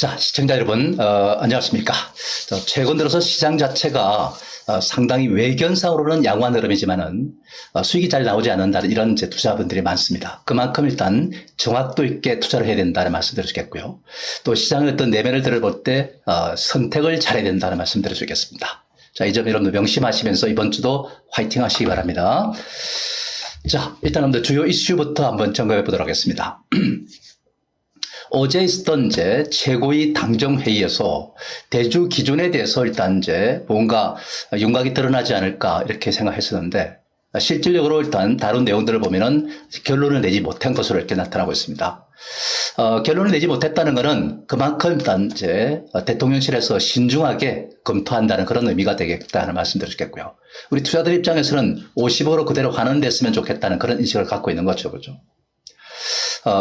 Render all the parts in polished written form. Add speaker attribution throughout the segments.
Speaker 1: 자, 시청자 여러분, 안녕하십니까. 최근 들어서 시장 자체가 상당히 외견상으로는 양호한 흐름이지만은 수익이 잘 나오지 않는다는 이런 이제 투자분들이 많습니다. 그만큼 일단 정확도 있게 투자를 해야 된다는 말씀 드리겠고요. 또 시장의 어떤 내면을 들어볼 때 선택을 잘해야 된다는 말씀 드리겠습니다. 자, 이 점 여러분들 명심하시면서 이번 주도 화이팅 하시기 바랍니다. 자, 일단 여러분들 주요 이슈부터 한번 점검해 보도록 하겠습니다. 어제 있었던 이제 최고위 당정회의에서 대주 기준에 대해서 일단 이제 뭔가 윤곽이 드러나지 않을까 이렇게 생각했었는데 실질적으로 일단 다룬 내용들을 보면은 결론을 내지 못한 것으로 이렇게 나타나고 있습니다. 결론을 내지 못했다는 것은 그만큼 일단 이제 대통령실에서 신중하게 검토한다는 그런 의미가 되겠다는 말씀드리겠고요. 우리 투자들 입장에서는 50으로 그대로 환원됐으면 좋겠다는 그런 인식을 갖고 있는 거죠. 그죠?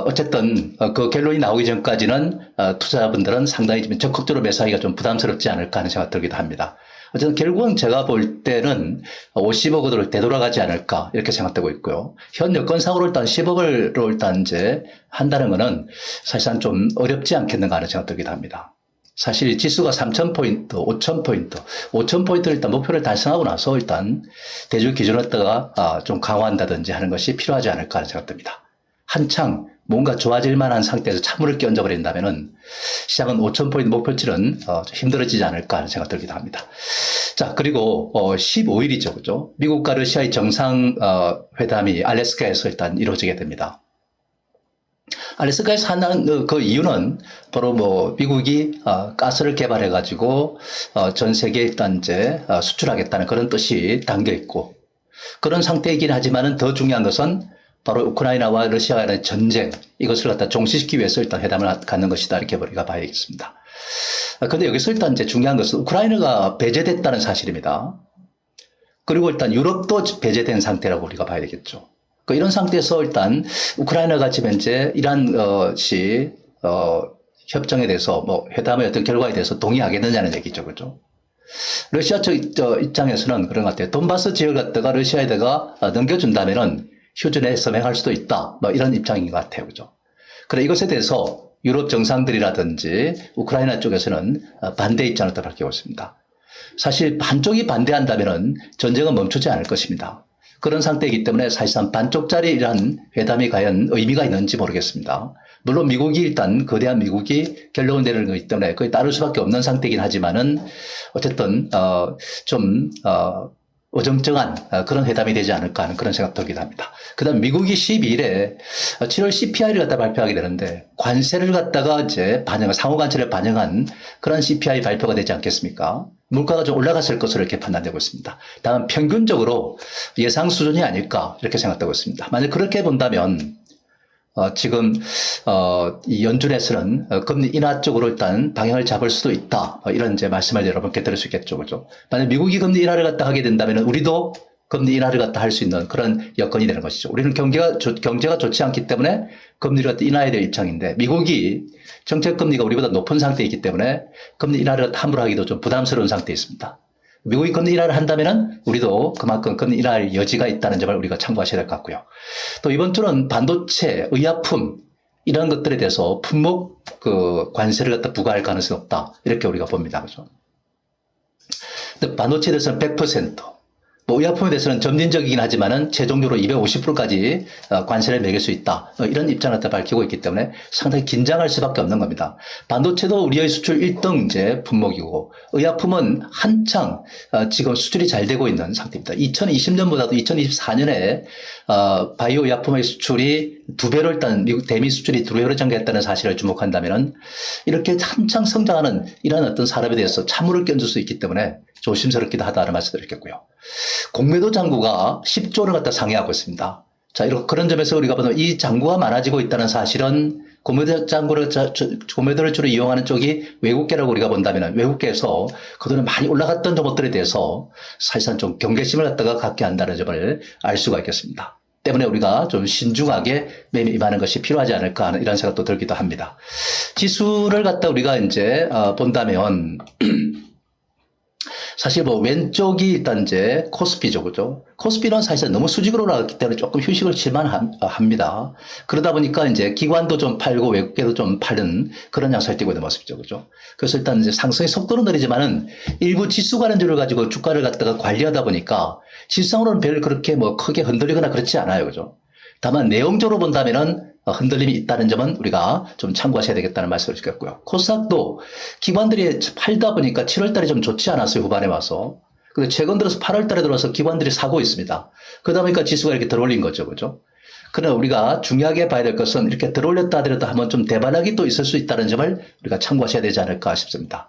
Speaker 1: 어쨌든 그 결론이 나오기 전까지는 투자자분들은 상당히 좀 적극적으로 매수하기가 좀 부담스럽지 않을까 하는 생각이 들기도 합니다. 어쨌든 결국은 제가 볼 때는 50억으로 되돌아가지 않을까 이렇게 생각되고 있고요. 현 여건상으로 일단 10억으로 일단 이제 한다는 것은 사실상 좀 어렵지 않겠는가 하는 생각이 들기도 합니다. 사실 지수가 3,000포인트, 5,000포인트, 5,000포인트를 일단 목표를 달성하고 나서 일단 대주 기준을 갖다가 좀 강화한다든지 하는 것이 필요하지 않을까 하는 생각이 듭니다. 한창 뭔가 좋아질 만한 상태에서 찬물을 끼얹어 버린다면은 시장은 5,000포인트 목표치는 힘들어지지 않을까 하는 생각 들기도 합니다. 자, 그리고 15일이죠. 그죠? 미국과 러시아의 정상 회담이 알래스카에서 일단 이루어지게 됩니다. 알래스카에서 하는 그 이유는 바로 뭐 미국이 가스를 개발해 가지고 전 세계에 일단 이제 수출하겠다는 그런 뜻이 담겨 있고 그런 상태이긴 하지만은 더 중요한 것은 바로 우크라이나와 러시아 간의 전쟁, 이것을 갖다 종식시키기 위해서 일단 회담을 갖는 것이다. 이렇게 우리가 봐야겠습니다. 그런데 여기서 일단 이제 중요한 것은 우크라이나가 배제됐다는 사실입니다. 그리고 일단 유럽도 배제된 상태라고 우리가 봐야 되겠죠. 이런 상태에서 일단 우크라이나가 지금 현재 이러한 것이 협정에 대해서 뭐 회담의 어떤 결과에 대해서 동의하겠느냐는 얘기죠. 그죠? 러시아 쪽 입장에서는 그런 것 같아요. 돈바스 지역을 갖다가 러시아에다가 넘겨준다면은 휴전에 서명할 수도 있다. 뭐 이런 입장인 것 같아요. 그죠? 그래 이것에 대해서 유럽 정상들이라든지 우크라이나 쪽에서는 반대 입장을 또 밝히고 있습니다. 사실 반쪽이 반대한다면은 전쟁은 멈추지 않을 것입니다. 그런 상태이기 때문에 사실상 반쪽짜리라는 회담이 과연 의미가 있는지 모르겠습니다. 물론 미국이 일단 거대한 미국이 결론을 내리는 거기 때문에 거의 따를 수밖에 없는 상태이긴 하지만은 어쨌든 어정쩡한 그런 회담이 되지 않을까 하는 그런 생각도 들기도 합니다. 그 다음 미국이 12일에 7월 CPI를 갖다 발표하게 되는데 관세를 갖다가 이제 상호 관세를 반영한 그런 CPI 발표가 되지 않겠습니까? 물가가 좀 올라갔을 것으로 이렇게 판단되고 있습니다. 다만 평균적으로 예상 수준이 아닐까 이렇게 생각되고 있습니다. 만약 그렇게 본다면 지금 이 연준에서는 금리 인하 쪽으로 일단 방향을 잡을 수도 있다. 이런 이제 말씀을 여러분께 드릴 수 있겠죠. 그죠? 만약 미국이 금리 인하를 갖다 하게 된다면 우리도 금리 인하를 갖다 할 수 있는 그런 여건이 되는 것이죠. 우리는 경제가 좋지 않기 때문에 금리를 갖다 인하해야 될 입장인데 미국이 정책 금리가 우리보다 높은 상태에 있기 때문에 금리 인하를 갖다 함부로 하기도 좀 부담스러운 상태에 있습니다. 미국이 금리 인하를 한다면은 우리도 그만큼 금리 인하할 여지가 있다는 점을 우리가 참고하셔야 될 것 같고요. 또 이번 주는 반도체, 의약품 이런 것들에 대해서 품목 관세를 갖다 부과할 가능성이 없다. 이렇게 우리가 봅니다. 그죠? 반도체에 대해서는 100%, 의약품에 대해서는 점진적이긴 하지만은 최종적으로 250%까지 관세를 매길 수 있다. 이런 입장을 갖다 밝히고 있기 때문에 상당히 긴장할 수밖에 없는 겁니다. 반도체도 우리의 수출 1등 이제 품목이고 의약품은 한창 지금 수출이 잘 되고 있는 상태입니다. 2020년보다도 2024년에 바이오 의약품의 수출이 2배로 일단 미국 대미 수출이 2배로 증가했다는 사실을 주목한다면은 이렇게 한창 성장하는 이런 어떤 산업에 대해서 찬물을 끼얹을 수 있기 때문에 조심스럽기도 하다는 말씀드리겠고요. 공매도 잔고가 10조를 갖다 상회하고 있습니다. 자, 그런 점에서 우리가 보면 이 잔고가 많아지고 있다는 사실은 공매도를 주로 이용하는 쪽이 외국계라고 우리가 본다면 외국계에서 그동안 많이 올라갔던 종목들에 대해서 사실상 좀 경계심을 갖다가 갖게 한다는 점을 알 수가 있겠습니다. 때문에 우리가 좀 신중하게 매매 임하는 것이 필요하지 않을까 하는 이런 생각도 들기도 합니다. 지수를 갖다 우리가 이제 본다면 사실 뭐 왼쪽이 일단 이제 코스피죠, 그죠? 코스피는 사실 너무 수직으로 나갔기 때문에 조금 휴식을 칠만합니다. 그러다 보니까 이제 기관도 좀 팔고 외국계도 좀 파는 그런 양상을 띠고 있는 모습이죠, 그죠? 그래서 일단 이제 상승의 속도는 느리지만은 일부 지수 관련주를 가지고 주가를 갖다가 관리하다 보니까 질상으로는 별 그렇게 뭐 크게 흔들리거나 그렇지 않아요, 그죠? 다만 내용적으로 본다면은 흔들림이 있다는 점은 우리가 좀 참고하셔야 되겠다는 말씀을 드렸고요. 코스닥도 기관들이 팔다 보니까 7월 달에 좀 좋지 않았어요, 후반에 와서. 근데 최근 들어서 8월 달에 들어와서 기관들이 사고 있습니다. 그러다 보니까 지수가 이렇게 들어올린 거죠, 그죠? 그러나 우리가 중요하게 봐야 될 것은 이렇게 들어올렸다 하더라도 한번 좀 대반락이 또 있을 수 있다는 점을 우리가 참고하셔야 되지 않을까 싶습니다.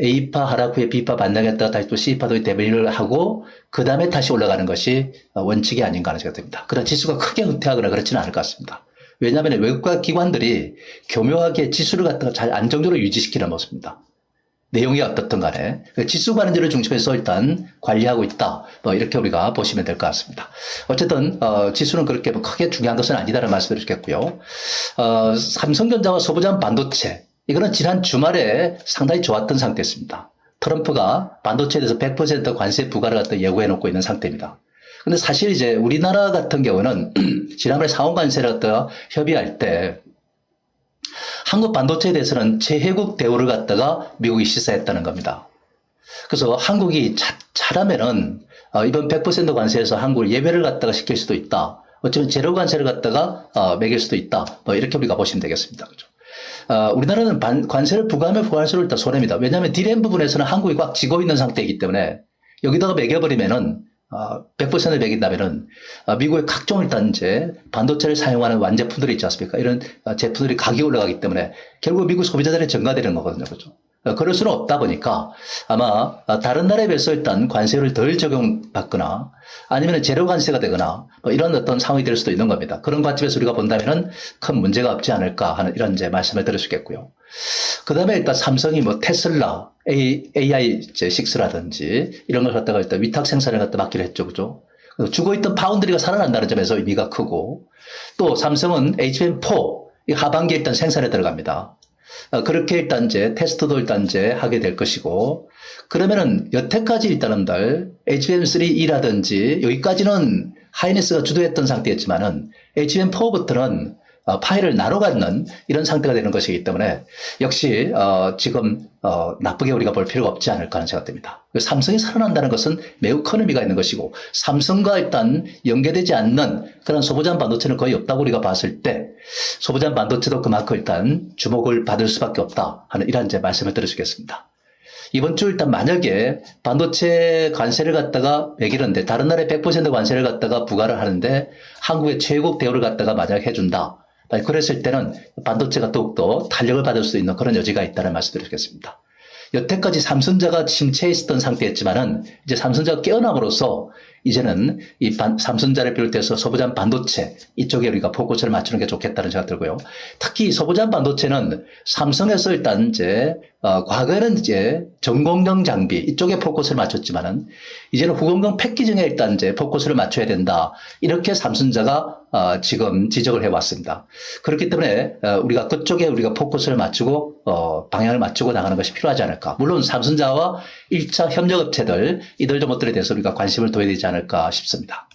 Speaker 1: A파 하락 후에 B파 반등했다가 다시 또 C파도 대변을 하고 그 다음에 다시 올라가는 것이 원칙이 아닌가 하는 생각이 듭니다. 그러나 지수가 크게 후퇴하거나 그렇지는 않을 것 같습니다. 왜냐하면 외국과 기관들이 교묘하게 지수를 갖다가 잘 안정적으로 유지시키는 모습입니다. 내용이 어떻든 간에 지수 관련주를 중심해서 일단 관리하고 있다. 뭐 이렇게 우리가 보시면 될 것 같습니다. 어쨌든 지수는 그렇게 뭐 크게 중요한 것은 아니다라는 말씀을 드리겠고요. 삼성전자와 소부장 반도체 이거는 지난 주말에 상당히 좋았던 상태였습니다. 트럼프가 반도체에 대해서 100% 관세 부과를 갖다 예고해 놓고 있는 상태입니다. 근데 사실 이제 우리나라 같은 경우는 지난번에 상호 관세를 갖다가 협의할 때 한국 반도체에 대해서는 최혜국 대우를 갖다가 미국이 시사했다는 겁니다. 그래서 한국이 잘하면은 이번 100% 관세에서 한국을 예외를 갖다가 시킬 수도 있다. 어쩌면 제로 관세를 갖다가 매길 수도 있다. 뭐 이렇게 우리가 보시면 되겠습니다. 그죠? 우리나라는 관세를 부과하면 부과할수록 일단 손해입니다. 왜냐하면 디램 부분에서는 한국이 꽉 쥐고 있는 상태이기 때문에 여기다가 매겨버리면은 100% 매긴다면은 미국의 각종 일단 이제 반도체를 사용하는 완제품들이 있지 않습니까? 이런 제품들이 가격이 올라가기 때문에 결국 미국 소비자들이 증가되는 거거든요. 그렇죠? 그럴 수는 없다 보니까 아마 다른 나라에 비해서 일단 관세를 덜 적용받거나 아니면 제로 관세가 되거나 뭐 이런 어떤 상황이 될 수도 있는 겁니다. 그런 관점에서 우리가 본다면은 큰 문제가 없지 않을까 하는 이런 이제 말씀을 드릴 수 있겠고요. 그 다음에 일단 삼성이 뭐 테슬라, AI6라든지 이런 걸 갖다가 일단 위탁 생산을 갖다 맡기로 했죠. 그죠? 죽어있던 파운드리가 살아난다는 점에서 의미가 크고 또 삼성은 HBM4 하반기에 일단 생산에 들어갑니다. 그렇게 일단 이제 테스트도 일단 이제 하게 될 것이고 그러면은 여태까지 일단은 HBM3E라든지 여기까지는 하이닉스가 주도했던 상태였지만은 HBM4부터는 파일을 나눠 갖는 이런 상태가 되는 것이기 때문에 역시 지금 나쁘게 우리가 볼 필요가 없지 않을까 하는 생각이 듭니다. 삼성이 살아난다는 것은 매우 큰 의미가 있는 것이고 삼성과 일단 연계되지 않는 그런 소부장 반도체는 거의 없다고 우리가 봤을 때 소부장 반도체도 그만큼 일단 주목을 받을 수밖에 없다 하는 이런 이제 말씀을 드리겠습니다. 이번 주 일단 만약에 반도체 관세를 갖다가 매기는데 다른 나라에 100% 관세를 갖다가 부과를 하는데 한국의 최고급 대우를 갖다가 만약 해준다. 그랬을 때는 반도체가 더욱더 탄력을 받을 수 있는 그런 여지가 있다는 말씀을 드리겠습니다. 여태까지 삼성전자가 침체에 있었던 상태였지만은 이제 삼성전자가 깨어남으로써 이제는 이 삼성전자를 비롯해서 소부장 반도체 이쪽에 우리가 포커스를 맞추는 게 좋겠다는 생각 들고요. 특히 소부장 반도체는 삼성에서 일단 이제 과거에는 이제 전공정 장비 이쪽에 포커스를 맞췄지만은 이제는 후공정 패키징에 일단 이제 포커스를 맞춰야 된다. 이렇게 삼성전자가 지금 지적을 해왔습니다. 그렇기 때문에 우리가 그쪽에 우리가 포커스를 맞추고 방향을 맞추고 나가는 것이 필요하지 않을까. 물론 삼성전자와 1차 협력업체들 이들 것들에 대해서 우리가 관심을 둬야 되지 않을까 싶습니다.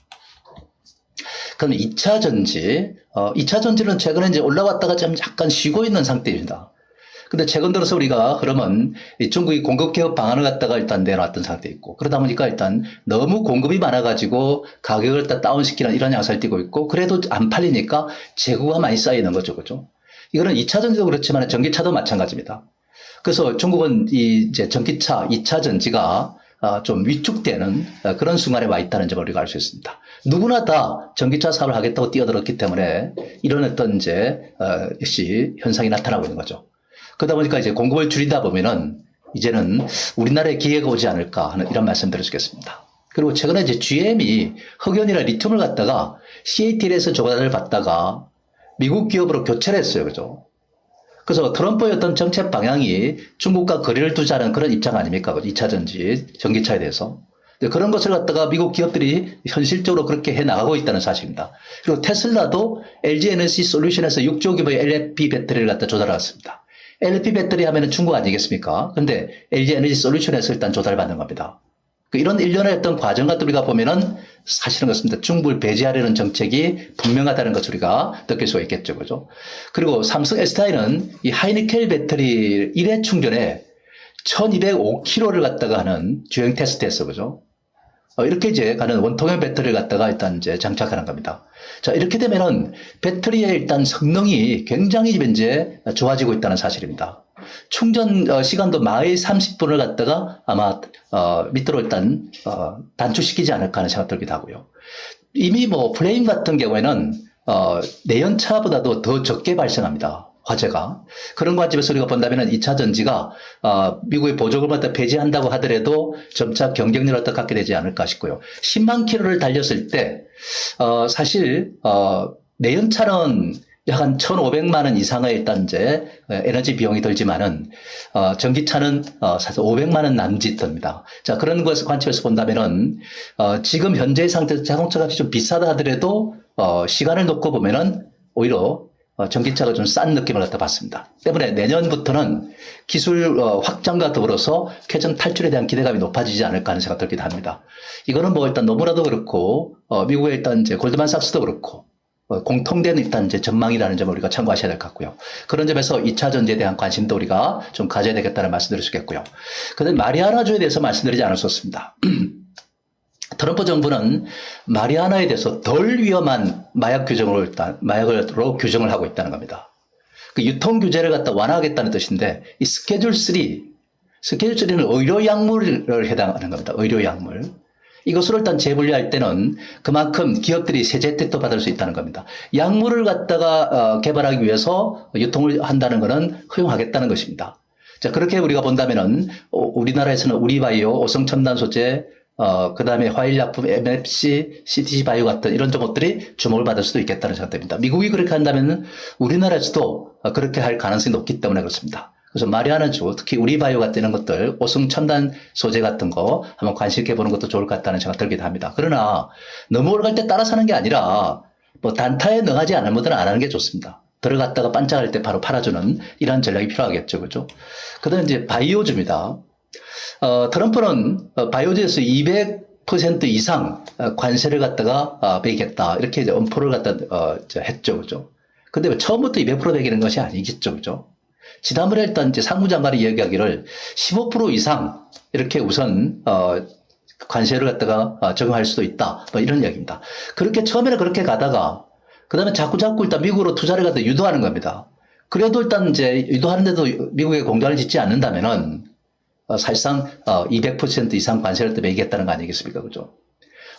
Speaker 1: 그럼 2차 전지, 2차 전지는 최근에 이제 올라왔다가 좀 약간 쉬고 있는 상태입니다. 근데 최근 들어서 우리가 그러면 중국이 공급 개혁 방안을 갖다가 일단 내놨던 상태 있고 그러다 보니까 일단 너무 공급이 많아가지고 가격을 일단 다운시키는 이런 양상을 띠고 있고 그래도 안 팔리니까 재고가 많이 쌓이는 거죠. 그죠? 이거는 2차 전지도 그렇지만 전기차도 마찬가지입니다. 그래서 중국은 이제 전기차 2차 전지가 좀 위축되는 그런 순간에 와 있다는 점을 우리가 알 수 있습니다. 누구나 다 전기차 사업을 하겠다고 뛰어들었기 때문에 이런 어떤 이제 역시 현상이 나타나고 있는 거죠. 그러다 보니까 이제 공급을 줄이다 보면은 이제는 우리나라에 기회가 오지 않을까 하는 이런 말씀 드릴 수 있겠습니다. 그리고 최근에 이제 GM이 흑연이나 리튬을 갖다가 CATL에서 조달을 받다가 미국 기업으로 교체를 했어요. 그죠? 그래서 트럼프의 어떤 정책 방향이 중국과 거리를 두자는 그런 입장 아닙니까? 2차 전지, 전기차에 대해서. 그런 것을 갖다가 미국 기업들이 현실적으로 그렇게 해 나가고 있다는 사실입니다. 그리고 테슬라도 LG 에너지 솔루션에서 6조 규모의 LFP 배터리를 갖다 조달했습니다. LFP 배터리 하면은 중국 아니겠습니까? 근데 LG 에너지 솔루션에서 일단 조달받는 겁니다. 이런 일련의 어떤 과정 같은 우리가 보면은 사실은 그렇습니다. 중국을 배제하려는 정책이 분명하다는 것을 우리가 느낄 수가 있겠죠. 그죠? 그리고 삼성 SDI는 이 하이니켈 배터리 1회 충전에 1205km를 갖다가 하는 주행 테스트했어. 그죠? 이렇게 이제 가는 원통형 배터리를 갖다가 일단 이제 장착하는 겁니다. 자, 이렇게 되면은 배터리의 일단 성능이 굉장히 이제 좋아지고 있다는 사실입니다. 충전 시간도 마일 30분을 갖다가 아마 밑으로 일단 단축시키지 않을까 하는 생각 들기도 하고요. 이미 뭐 플레임 같은 경우에는 내연차보다도 더 적게 발생합니다. 화재가. 그런 관점에서 우리가 본다면 2차 전지가 미국의 보조금을 갖다 배제한다고 하더라도 점차 경쟁력을 갖다 갖게 되지 않을까 싶고요. 10만 킬로를 달렸을 때 사실 내연차는 약 한 1,500만 원 이상의 일단 이제 에너지 비용이 들지만은 전기차는 사실 500만 원 남짓 듭니다. 자, 그런 것을 관점에서 본다면은 지금 현재 상태에서 자동차 값이 좀 비싸다 하더라도 시간을 놓고 보면은 오히려 전기차가 좀 싼 느낌을 갖다 봤습니다. 때문에 내년부터는 기술 확장과 더불어서 캐전 탈출에 대한 기대감이 높아지지 않을까 하는 생각 들기도 합니다. 이거는 뭐 일단 노무라도 그렇고 미국의 일단 이제 골드만삭스도 그렇고 공통된 일단 이제 전망이라는 점을 우리가 참고하셔야 될 것 같고요. 그런 점에서 2차 전지에 대한 관심도 우리가 좀 가져야 되겠다는 말씀드릴 수 있겠고요. 그런데 마리아나주에 대해서 말씀드리지 않을 수 없습니다. 트럼프 정부는 마리아나에 대해서 덜 위험한 마약 규정으로 일단 마약으로 규정을 하고 있다는 겁니다. 그 유통 규제를 갖다 완화하겠다는 뜻인데 이 스케줄 3는 의료 약물을 해당하는 겁니다. 의료 약물. 이것으로 일단 재분리할 때는 그만큼 기업들이 세제 혜택도 받을 수 있다는 겁니다. 약물을 갖다가 개발하기 위해서 유통을 한다는 것은 허용하겠다는 것입니다. 자, 그렇게 우리가 본다면은 우리나라에서는 우리바이오, 오성첨단 소재, 그 다음에 화일약품, MFC, CTC 바이오 같은 이런 것들이 주목을 받을 수도 있겠다는 생각됩니다. 미국이 그렇게 한다면 우리나라에서도 그렇게 할 가능성이 높기 때문에 그렇습니다. 그래서 마리아나주, 특히 우리바이오 같은 이런 것들, 오성첨단 소재 같은 거 한번 관심 있게 보는 것도 좋을 것 같다는 생각 들기도 합니다. 그러나 너무 올라갈 때 따라서 하는 게 아니라 뭐 단타에 능하지 않은 분들은 안 하는 게 좋습니다. 들어갔다가 반짝할 때 바로 팔아주는 이런 전략이 필요하겠죠. 그죠? 그 다음에 이제 바이오주입니다. 트럼프는 바이오주에서 200% 이상 관세를 갖다가 매기겠다. 이렇게 이제 엄포를 갖다 했죠. 그죠? 근데 처음부터 200% 매기는 것이 아니겠죠. 그죠? 지난번에 일단 이제 상무장관이 이야기하기를 15% 이상 이렇게 우선 관세를 갖다가 적용할 수도 있다. 뭐 이런 이야기입니다. 그렇게 처음에는 그렇게 가다가 그 다음에 자꾸 일단 미국으로 투자를 갖다 유도하는 겁니다. 그래도 일단 이제 유도하는데도 미국에 공장을 짓지 않는다면은 사실상 200% 이상 관세를 또 매기겠다는 거 아니겠습니까? 그죠?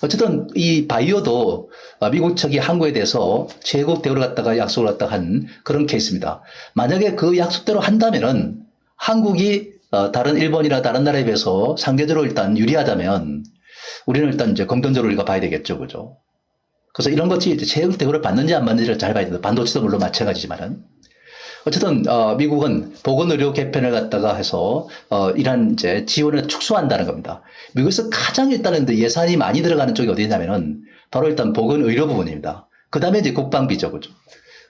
Speaker 1: 어쨌든 이 바이오도 미국 측이 한국에 대해서 최고 대우를 갖다가 약속을 갖다가 한 그런 케이스입니다. 만약에 그 약속대로 한다면은 한국이 다른 일본이나 다른 나라에 비해서 상대적으로 일단 유리하다면 우리는 일단 이제 긍정적으로 우리가 봐야 되겠죠. 그죠? 그래서 이런 것이 이제 최고 대우를 받는지 안 받는지를 잘 봐야 됩니다. 반도체도 물론 마찬가지지만은. 어쨌든 미국은 보건의료 개편을 갖다가 해서 이런 이제 지원을 축소한다는 겁니다. 미국에서 가장 일단은 예산이 많이 들어가는 쪽이 어디냐면은 바로 일단 보건의료 부분입니다. 그 다음에 이제 국방비죠, 그죠?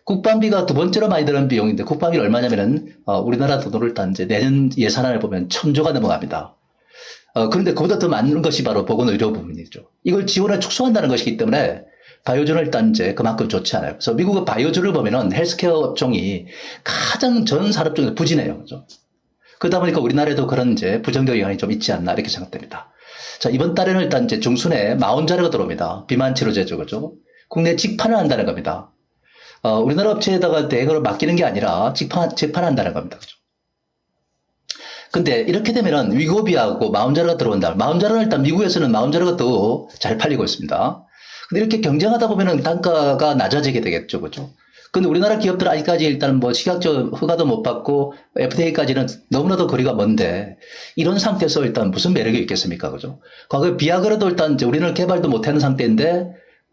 Speaker 1: 국방비가 두 번째로 많이 드는 비용인데 국방비가 얼마냐면은 우리나라 돈으로 일단 이제 내년 예산안을 보면 1,000조가 넘어갑니다. 그런데 그보다 더 많은 것이 바로 보건의료 부분이죠. 이걸 지원을 축소한다는 것이기 때문에 바이오주는 일단 이제 그만큼 좋지 않아요. 그래서 미국의 바이오주를 보면은 헬스케어 업종이 가장 전 산업 중에서 부진해요. 그죠? 그러다 보니까 우리나라에도 그런 이제 부정적 영향이 좀 있지 않나 이렇게 생각됩니다. 자, 이번 달에는 일단 이제 중순에 마운자르가 들어옵니다. 비만 치료제죠. 그죠? 국내 직판을 한다는 겁니다. 우리나라 업체에다가 대행으로 맡기는 게 아니라 직판한다는 겁니다. 그죠? 근데 이렇게 되면은 위고비하고 마운자르가 들어온다. 마운자르는 일단 미국에서는 마운자르가 더 잘 팔리고 있습니다. 근데 이렇게 경쟁하다 보면은 단가가 낮아지게 되겠죠. 그죠? 근데 우리나라 기업들은 아직까지 일단 뭐 식약처 허가도 못 받고 FDA까지는 너무나도 거리가 먼데 이런 상태에서 일단 무슨 매력이 있겠습니까? 그죠? 과거에 비아그라도 일단 이제 우리는 개발도 못 하는 상태인데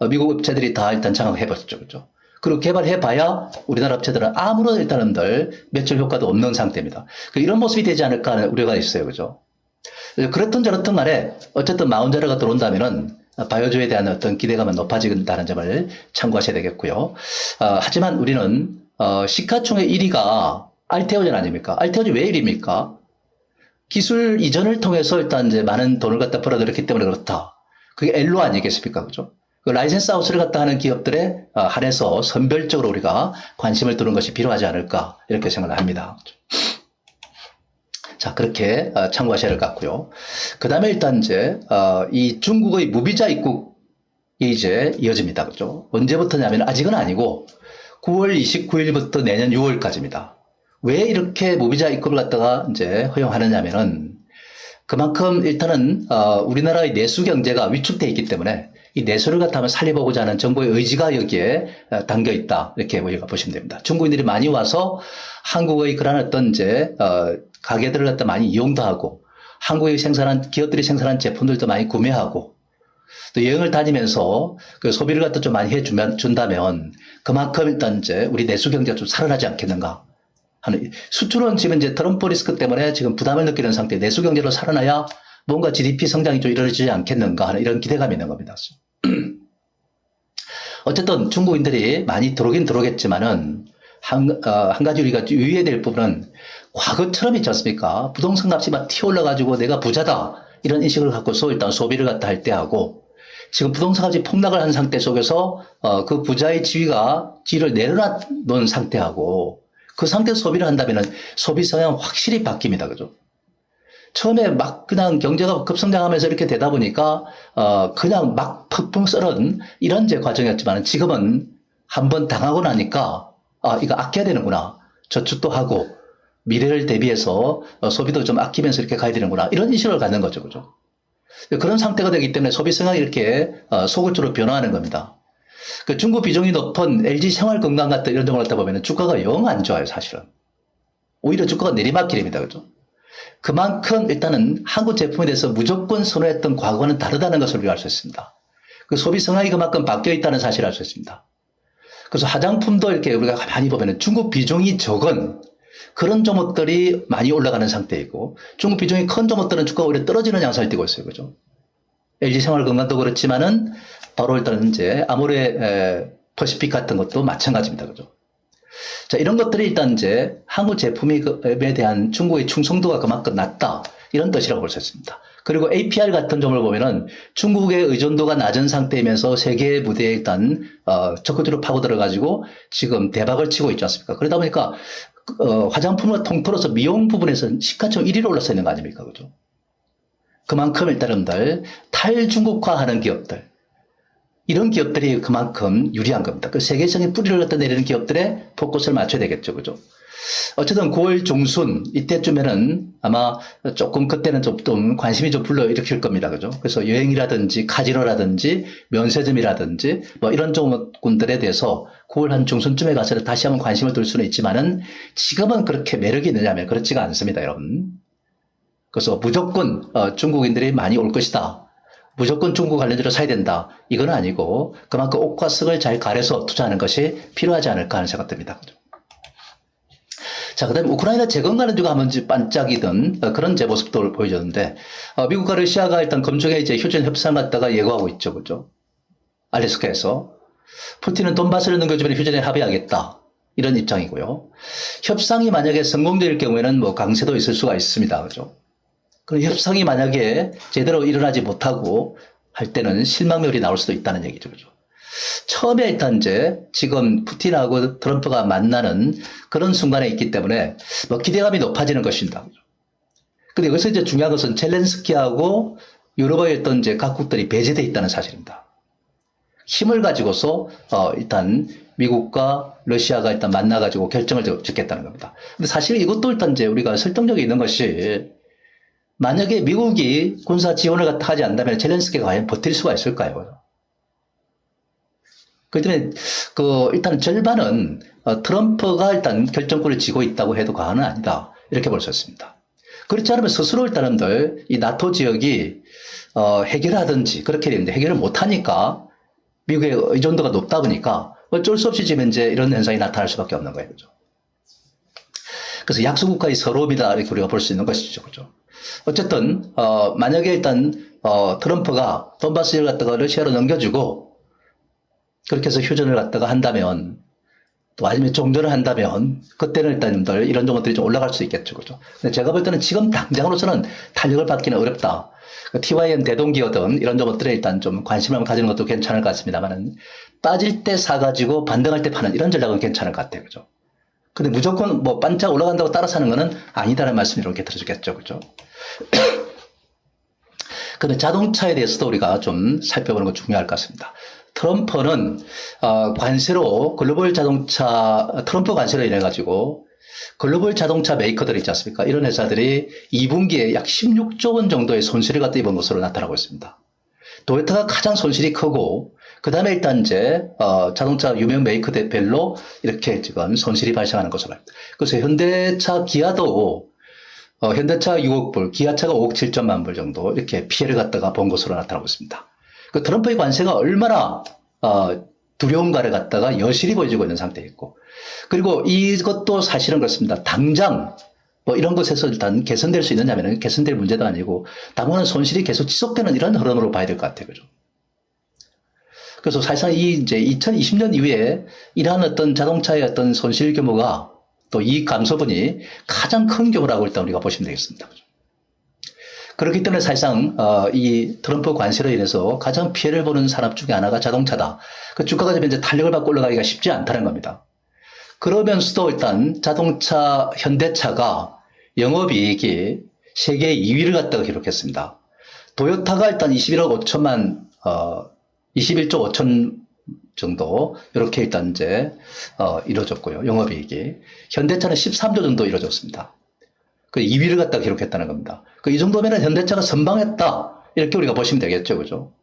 Speaker 1: 미국 업체들이 다 일단 장악해버렸죠. 그죠? 그리고 개발해봐야 우리나라 업체들은 아무런 일단들 매출 효과도 없는 상태입니다. 이런 모습이 되지 않을까 하는 우려가 있어요. 그죠? 그렇든 저렇든 간에 어쨌든 마운자르가 들어온다면은 바이오주에 대한 어떤 기대감은 높아진다는 점을 참고하셔야 되겠고요. 하지만 우리는 시가총액 1위가 알테오젠 아닙니까? 알테오젠 왜 이립니까? 기술 이전을 통해서 일단 이제 많은 돈을 갖다 벌어들였기 때문에 그렇다. 그게 엘로 아니겠습니까? 그죠? 그 라이센스 아웃을 갖다 하는 기업들에 한해서 선별적으로 우리가 관심을 두는 것이 필요하지 않을까 이렇게 생각을 합니다. 자, 그렇게 참고하셔야 할 것 같고요. 그 다음에 일단 이제 이 중국의 무비자 입국이 이제 이어집니다. 그죠? 언제부터냐면 아직은 아니고 9월 29일부터 내년 6월까지입니다. 왜 이렇게 무비자 입국을 갖다가 이제 허용하느냐면은 그만큼 일단은 우리나라의 내수 경제가 위축되어 있기 때문에 이 내수를 갖다 한번 살려보고자 하는 정부의 의지가 여기에 담겨 있다 이렇게 우리가 보시면 됩니다. 중국인들이 많이 와서 한국의 그런 어떤 이제 가게들을 갖다 많이 이용도 하고 한국의 생산한 기업들이 생산한 제품들도 많이 구매하고 또 여행을 다니면서 그 소비를 갖다 좀 많이 준다면 그만큼 일단 이제 우리 내수 경제가 좀 살아나지 않겠는가 하는 수출은 지금 이제 트럼프 리스크 때문에 지금 부담을 느끼는 상태 내수 경제로 살아나야 뭔가 GDP 성장이 좀 이루어지지 않겠는가 하는 이런 기대감이 있는 겁니다. 어쨌든 중국인들이 많이 들어오긴 들어오겠지만은 한 가지 우리가 유의해야 될 부분은 과거처럼 있지 않습니까? 부동산 값이 막 튀어올라가지고 내가 부자다 이런 인식을 갖고서 일단 소비를 갖다 할 때 하고 지금 부동산 값이 폭락을 한 상태 속에서 그 부자의 지위를 내려놓은 상태하고 그 상태에서 소비를 한다면은 소비 성향은 확실히 바뀝니다. 그죠? 처음에 막 그냥 경제가 급성장하면서 이렇게 되다 보니까 그냥 막 펑펑 썰은 이런 제 과정이었지만 지금은 한번 당하고 나니까 이거 아껴야 되는구나. 저축도 하고 미래를 대비해서 소비도 좀 아끼면서 이렇게 가야 되는구나. 이런 인식을 갖는 거죠. 그죠? 그런 상태가 되기 때문에 소비 성향이 이렇게 소극적으로 변화하는 겁니다. 그 중국 비중이 높은 LG 생활건강 같은 이런 종을 갖다 보면 주가가 영 안 좋아요, 사실은. 오히려 주가가 내리막길입니다. 그죠? 그만큼 일단은 한국 제품에 대해서 무조건 선호했던 과거와는 다르다는 것을 우리가 알 수 있습니다. 그 소비 성향이 그만큼 바뀌어 있다는 사실을 알 수 있습니다. 그래서 화장품도 이렇게 우리가 가만히 보면 중국 비중이 적은 그런 종목들이 많이 올라가는 상태이고 중국 비중이 큰 종목들은 주가가 오히려 떨어지는 양상을 띠고 있어요. 그죠? LG 생활건강도 그렇지만은 바로 일단 이제 아모레 퍼시픽 같은 것도 마찬가지입니다. 그죠? 자, 이런 것들이 일단 이제 한국 제품에 대한 중국의 충성도가 그만큼 낮다. 이런 뜻이라고 볼 수 있습니다. 그리고 APR 같은 점을 보면은 중국의 의존도가 낮은 상태이면서 세계 무대에 일단, 적극적으로 파고들어가지고 지금 대박을 치고 있지 않습니까? 그러다 보니까, 화장품을 통틀어서 미용 부분에서는 시가총 1위로 올라서 있는 거 아닙니까? 그죠? 그만큼 일단은 탈중국화 하는 기업들, 이런 기업들이 그만큼 유리한 겁니다. 그 세계적인 뿌리를 갖다 내리는 기업들에 포커스를 맞춰야 되겠죠. 그죠? 어쨌든 9월 중순, 이때쯤에는 아마 조금 그때는 좀 관심이 좀 불러일으킬 겁니다. 그죠? 그래서 여행이라든지 카지노라든지 면세점이라든지 뭐 이런 종목군들에 대해서 9월 한 중순쯤에 가서 다시 한번 관심을 둘 수는 있지만은 지금은 그렇게 매력이 있느냐면 그렇지가 않습니다. 여러분. 그래서 무조건 중국인들이 많이 올 것이다. 무조건 중국 관련주로 사야 된다. 이건 아니고 그만큼 옥과 석을 잘 가려서 투자하는 것이 필요하지 않을까 하는 생각 듭니다. 자, 그 다음에 우크라이나 재건 관련주가 한번 반짝이던 그런 제 모습도 보여줬는데 미국과 러시아가 일단 검증에 이제 휴전 협상 갖다가 예고하고 있죠. 그죠? 알래스카에서. 푸틴은 돈바스를 넘겨주면 휴전에 합의하겠다. 이런 입장이고요. 협상이 만약에 성공될 경우에는 뭐 강세도 있을 수가 있습니다. 그죠? 그 협상이 만약에 제대로 일어나지 못하고 할 때는 실망멸이 나올 수도 있다는 얘기죠. 그죠? 처음에 일단 이제 지금 푸틴하고 트럼프가 만나는 그런 순간에 있기 때문에 뭐 기대감이 높아지는 것입니다. 근데 여기서 이제 중요한 것은 젤렌스키하고 유럽의 어떤 이제 각국들이 배제되어 있다는 사실입니다. 힘을 가지고서 일단 미국과 러시아가 일단 만나가지고 결정을 짓겠다는 겁니다. 근데 사실 이것도 일단 이제 우리가 설득력이 있는 것이 만약에 미국이 군사 지원을 하지 않는다면 젤렌스키가 과연 버틸 수가 있을까요? 그렇기 때문에 일단 절반은 트럼프가 일단 결정권을 쥐고 있다고 해도 과언은 아니다. 이렇게 볼 수 있습니다. 그렇지 않으면 스스로 일단은 이 나토 지역이 해결하든지 그렇게 되는데 해결을 못하니까 미국의 의존도가 높다 보니까 어쩔 수 없이 지금 이제 이런 현상이 나타날 수밖에 없는 거예요. 그죠? 그래서 약소국가의 서러움이다. 이렇게 우리가 볼 수 있는 것이죠. 그죠? 어쨌든, 만약에 일단, 트럼프가 돈바스를 갖다가 러시아로 넘겨주고, 그렇게 해서 휴전을 갖다가 한다면, 또 아니면 종전을 한다면 그때는 일단 이런 종목들이 좀 올라갈 수 있겠죠. 그죠? 근데 제가 볼 때는 지금 당장으로서는 탄력을 받기는 어렵다. TYM 대동기어든 이런 종목들에 일단 좀 관심을 가지는 것도 괜찮을 것 같습니다만은 빠질 때 사가지고 반등할 때 파는 이런 전략은 괜찮을 것 같아요. 그죠? 근데 무조건 뭐 반짝 올라간다고 따라 사는 거는 아니다라는 말씀이 이렇게 들어주겠죠. 그죠? 근데 자동차에 대해서도 우리가 좀 살펴보는 건 중요할 것 같습니다. 트럼프는 관세로 글로벌 자동차 트럼프 관세로 인해 가지고 글로벌 자동차 메이커들 있지 않습니까? 이런 회사들이 2분기에 약 16조 원 정도의 손실을 갖다 입은 것으로 나타나고 있습니다. 도요타가 가장 손실이 크고 그 다음에 일단 이제 자동차 유명 메이커들별로 이렇게 지금 손실이 발생하는 것으로. 그래서 현대차, 기아도 현대차 6억 불, 기아차가 5억 7천만 불 정도 이렇게 피해를 갖다가 본 것으로 나타나고 있습니다. 그 트럼프의 관세가 얼마나 두려운가를 갖다가 여실히 보여주고 있는 상태였고, 그리고 이것도 사실은 그렇습니다. 당장 뭐 이런 것에서 일단 개선될 수 있느냐면 개선될 문제도 아니고 당분간 손실이 계속 지속되는 이런 흐름으로 봐야 될 것 같아요. 그죠? 그래서 사실상 이제 2020년 이후에 이러한 어떤 자동차의 어떤 손실 규모가 또 이 감소분이 가장 큰 규모라고 일단 우리가 보시면 되겠습니다. 그죠? 그렇기 때문에 사실상 이 트럼프 관세로 인해서 가장 피해를 보는 산업 중에 하나가 자동차다. 그 주가가 이제 탄력을 받고 올라가기가 쉽지 않다는 겁니다. 그러면서도 일단 자동차 현대차가 영업이익이 세계 2위를 갖다가 기록했습니다. 도요타가 일단 21억 5천만 21조 5천 정도 이렇게 일단 이제 이루어졌고요. 영업이익이 현대차는 13조 정도 이루어졌습니다. 그 2위를 갖다 기록했다는 겁니다. 이 정도면 현대차가 선방했다. 이렇게 우리가 보시면 되겠죠. 그죠?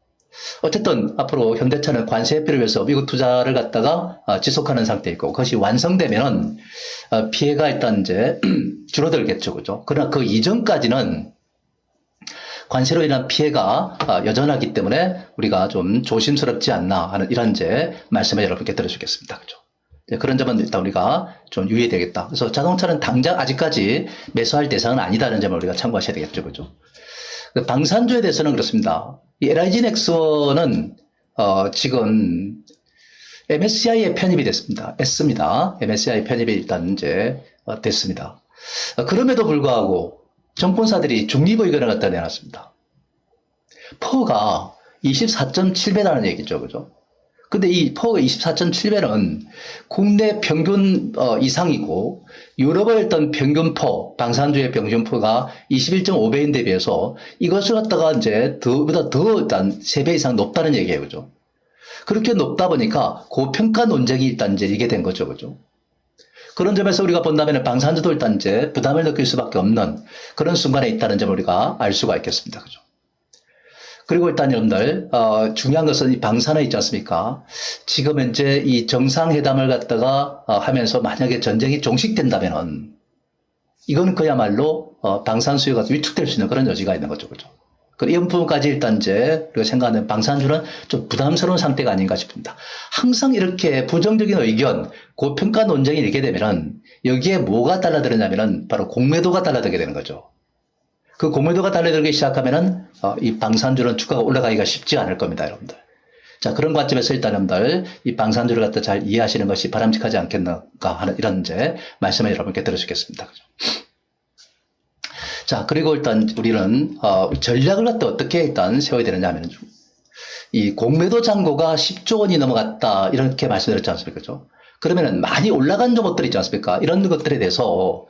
Speaker 1: 어쨌든 앞으로 현대차는 관세 회피를 위해서 미국 투자를 갖다가 지속하는 상태이고 그것이 완성되면은 피해가 일단 이제 줄어들겠죠. 그죠? 그러나 그 이전까지는 관세로 인한 피해가 여전하기 때문에 우리가 좀 조심스럽지 않나 하는 이런 이제 말씀을 여러분께 드려주겠습니다. 그죠? 그런 점은 일단 우리가 좀 유의해야 되겠다. 그래서 자동차는 당장 아직까지 매수할 대상은 아니다는 점을 우리가 참고하셔야 되겠죠. 그죠? 방산주에 대해서는 그렇습니다. 이 LIG 넥스원은 지금 MSCI에 편입이 됐습니다. S입니다. MSCI 편입이 일단 이제 됐습니다. 그럼에도 불구하고 정권사들이 중립 의견을 갖다 내놨습니다. 퍼가 24.7배라는 얘기죠. 그죠? 근데 이 퍼가 24.7배는 국내 평균 이상이고 유럽의 어떤 평균 퍼, 방산주의 평균 퍼가 21.5배인데 비해서 이것을 갖다가 이제 보다 더 일단 3배 이상 높다는 얘기예요. 그죠? 그렇게 높다 보니까 고평가 논쟁이 일단 이제 이게 된 거죠. 그죠? 그런 점에서 우리가 본다면 방산주도 일단 이제 부담을 느낄 수밖에 없는 그런 순간에 있다는 점을 우리가 알 수가 있겠습니다. 그죠? 그리고 일단 여러분들 중요한 것은 이 방산에 있지 않습니까? 지금 현재 이 정상회담을 갖다가 하면서 만약에 전쟁이 종식된다면은 이건 그야말로 방산 수요가 위축될 수 있는 그런 여지가 있는 거죠. 그죠? 이런 부분까지 일단 이제 우리가 생각하는 방산주는 좀 부담스러운 상태가 아닌가 싶습니다. 항상 이렇게 부정적인 의견, 고평가 논쟁이 일게 되면은 여기에 뭐가 달라드느냐면은 바로 공매도가 달라들게 되는 거죠. 그 공매도가 달라들기 시작하면은 이 방산주는 주가가 올라가기가 쉽지 않을 겁니다, 여러분들. 자, 그런 관점에서 일단 여러분들 이 방산주를 갖다 잘 이해하시는 것이 바람직하지 않겠는가 하는 이런 이제 말씀을 여러분께 들어주겠습니다. 그죠? 자, 그리고 일단 우리는 전략을 갖다 어떻게 일단 세워야 되느냐 하면 이 공매도 잔고가 10조 원이 넘어갔다 이렇게 말씀드렸지 않습니까? 그죠? 그러면은 많이 올라간 종목들 있지 않습니까? 이런 것들에 대해서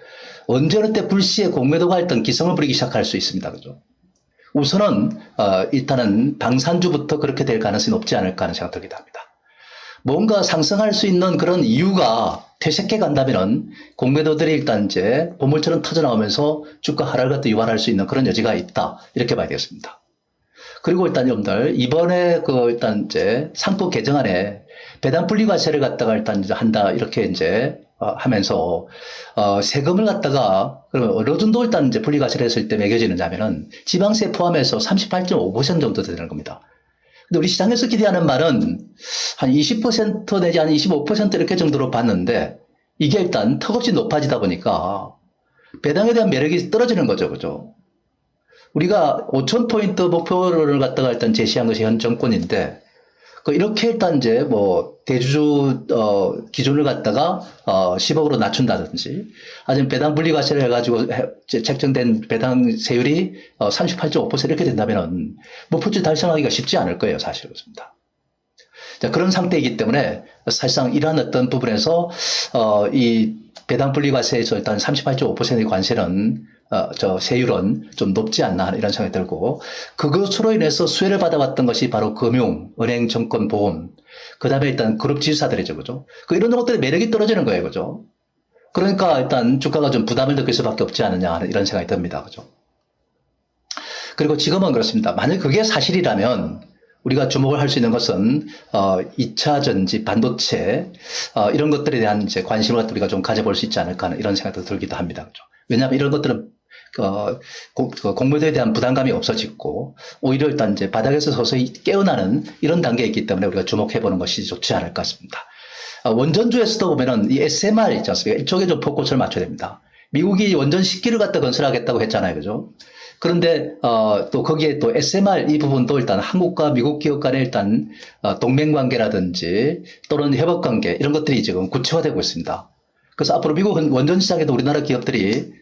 Speaker 1: 언제 어느 때 불시에 공매도가 일단 기승을 부리기 시작할 수 있습니다. 그죠? 우선은 일단은 방산주부터 그렇게 될 가능성이 높지 않을까 하는 생각이 들기도 합니다. 뭔가 상승할 수 있는 그런 이유가 퇴색해 간다면은 공매도들이 일단 이제 보물처럼 터져 나오면서 주가 하락을 갖다 유발할 수 있는 그런 여지가 있다. 이렇게 봐야 되겠습니다. 그리고 일단 여러분들 이번에 일단 이제 상법 개정안에 배당 분리과세를 갖다가 일단 이제 한다. 이렇게 이제 하면서 세금을 갖다가 그러면 어느 정도 일단 이제 분리과세를 했을 때 매겨지느냐면은 지방세 포함해서 38.5% 정도 되는 겁니다. 근데 우리 시장에서 기대하는 말은 한 20% 내지 한 25% 이렇게 정도로 봤는데 이게 일단 턱없이 높아지다 보니까 배당에 대한 매력이 떨어지는 거죠. 그죠? 우리가 5,000포인트 목표를 갖다가 일단 제시한 것이 현 정권인데 이렇게 일단 이제 뭐 대주주 기준을 갖다가 10억으로 낮춘다든지 아니면 배당 분리과세를 해가지고 책정된 배당 세율이 38.5% 이렇게 된다면은 목표치 달성하기가 쉽지 않을 거예요, 사실 그렇습니다. 자, 그런 상태이기 때문에 사실상 이러한 어떤 부분에서 이 배당 분리과세에서 일단 38.5%의 관세는 세율은 좀 높지 않나 이런 생각이 들고, 그것으로 인해서 수혜를 받아왔던 것이 바로 금융, 은행, 정권, 보험, 그 다음에 일단 그룹 지주사들이죠, 그죠? 이런 것들의 매력이 떨어지는 거예요, 그죠? 그러니까 일단 주가가 좀 부담을 느낄 수밖에 없지 않느냐 이런 생각이 듭니다, 그죠? 그리고 지금은 그렇습니다. 만약 그게 사실이라면 우리가 주목을 할 수 있는 것은 2차 전지, 반도체 이런 것들에 대한 이제 관심을 우리가 좀 가져볼 수 있지 않을까 하는 이런 생각도 들기도 합니다. 그죠? 왜냐하면 이런 것들은 공모대에 대한 부담감이 없어지고 오히려 일단 이제 바닥에서 서서히 깨어나는 이런 단계에 있기 때문에 우리가 주목해 보는 것이 좋지 않을까 싶습니다. 원전주에서도 보면은 이 SMR 있지 않습니까? 이쪽에 좀 포커스를 맞춰야 됩니다. 미국이 원전 10기를 갖다 건설하겠다고 했잖아요, 그죠? 그런데 또 거기에 또 SMR 이 부분도 일단 한국과 미국 기업 간의 일단 동맹 관계라든지 또는 협업 관계 이런 것들이 지금 구체화되고 있습니다. 그래서 앞으로 미국 원전 시장에도 우리나라 기업들이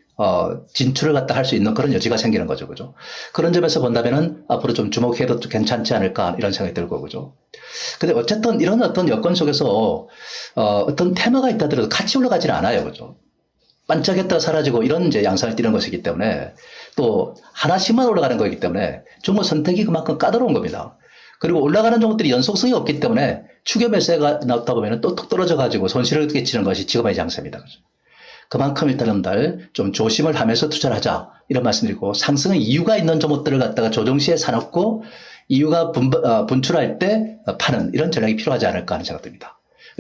Speaker 1: 진출을 갖다 할 수 있는 그런 여지가 생기는 거죠, 그죠? 그런 점에서 본다면은 앞으로 좀 주목해도 괜찮지 않을까 이런 생각이 들고, 그죠? 근데 어쨌든 이런 어떤 여건 속에서 어떤 테마가 있다 하더라도 같이 올라가지는 않아요, 그죠? 반짝였다가 사라지고 이런 이제 양상을 띠는 것이기 때문에 또 하나씩만 올라가는 거기 때문에 정말 선택이 그만큼 까다로운 겁니다. 그리고 올라가는 종목들이 연속성이 없기 때문에 추격 매수가 나왔다 보면 또 톡 떨어져 가지고 손실을 끼치는 것이 지금의 장세입니다. 그죠? 그만큼 일단은 좀 조심을 하면서 투자를 하자 이런 말씀드리고, 상승의 이유가 있는 종목들을 갖다가 조정시에 사놓고 이유가 분출할 때 파는 이런 전략이 필요하지 않을까 하는 생각이 듭니다.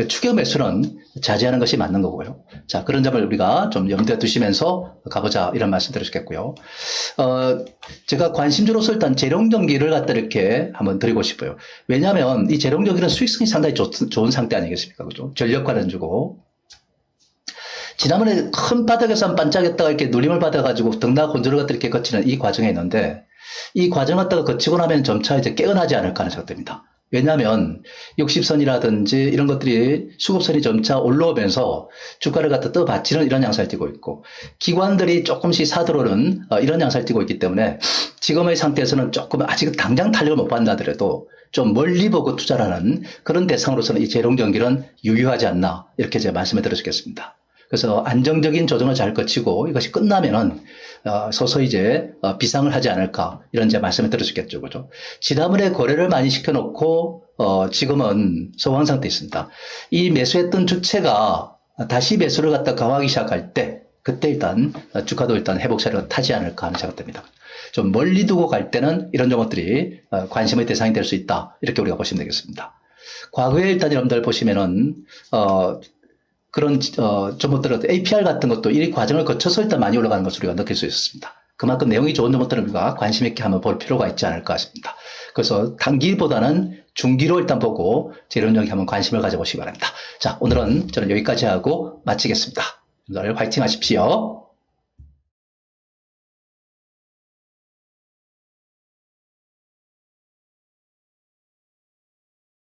Speaker 1: 추격 매수는 자제하는 것이 맞는 거고요. 자, 그런 점을 우리가 좀 염두에 두시면서 가보자 이런 말씀 드리겠고요. 제가 관심주로서 일단 재룡전기를 갖다 이렇게 한번 드리고 싶어요. 왜냐하면 이 재룡전기는 수익성이 상당히 좋은 상태 아니겠습니까? 그죠? 전력 관련주고. 지난번에 큰 바닥에서 반짝였다가 이렇게 눌림을 받아가지고 등락 건조를 갖다 이렇게 거치는 이 과정에 있는데, 이 과정 갖다가 거치고 나면 점차 이제 깨어나지 않을까 하는 생각됩니다. 왜냐하면 60선이라든지 이런 것들이 수급선이 점차 올라오면서 주가를 갖다 떠받치는 이런 양상을 띠고 있고, 기관들이 조금씩 사들어오는 이런 양상을 띠고 있기 때문에 지금의 상태에서는 조금 아직 당장 탄력을 못 받는다 하더라도 좀 멀리 보고 투자를 하는 그런 대상으로서는 이 재룡전기는 유효하지 않나 이렇게 제가 말씀을 드리겠습니다. 그래서 안정적인 조정을 잘 거치고 이것이 끝나면은 서서히 이제 비상을 하지 않을까 이런 제 말씀을 드릴 수 있겠죠, 그죠? 지난번에 거래를 많이 시켜놓고 지금은 소강 상태에 있습니다. 이 매수했던 주체가 다시 매수를 갖다 강화하기 시작할 때 그때 일단 주가도 일단 회복세를 타지 않을까 하는 생각됩니다. 좀 멀리 두고 갈 때는 이런 종목들이 관심의 대상이 될 수 있다 이렇게 우리가 보시면 되겠습니다. 과거에 일단 여러분들 보시면은 그런 종목들 APR 같은 것도 이 과정을 거쳐서 일단 많이 올라가는 것을 우리가 느낄 수 있었습니다. 그만큼 내용이 좋은 종목들은 우리가 관심 있게 한번 볼 필요가 있지 않을까 싶습니다. 그래서 단기보다는 중기로 일단 보고 재룡전기 한번 관심을 가져보시기 바랍니다. 자, 오늘은 저는 여기까지 하고 마치겠습니다. 오늘 화이팅 하십시오.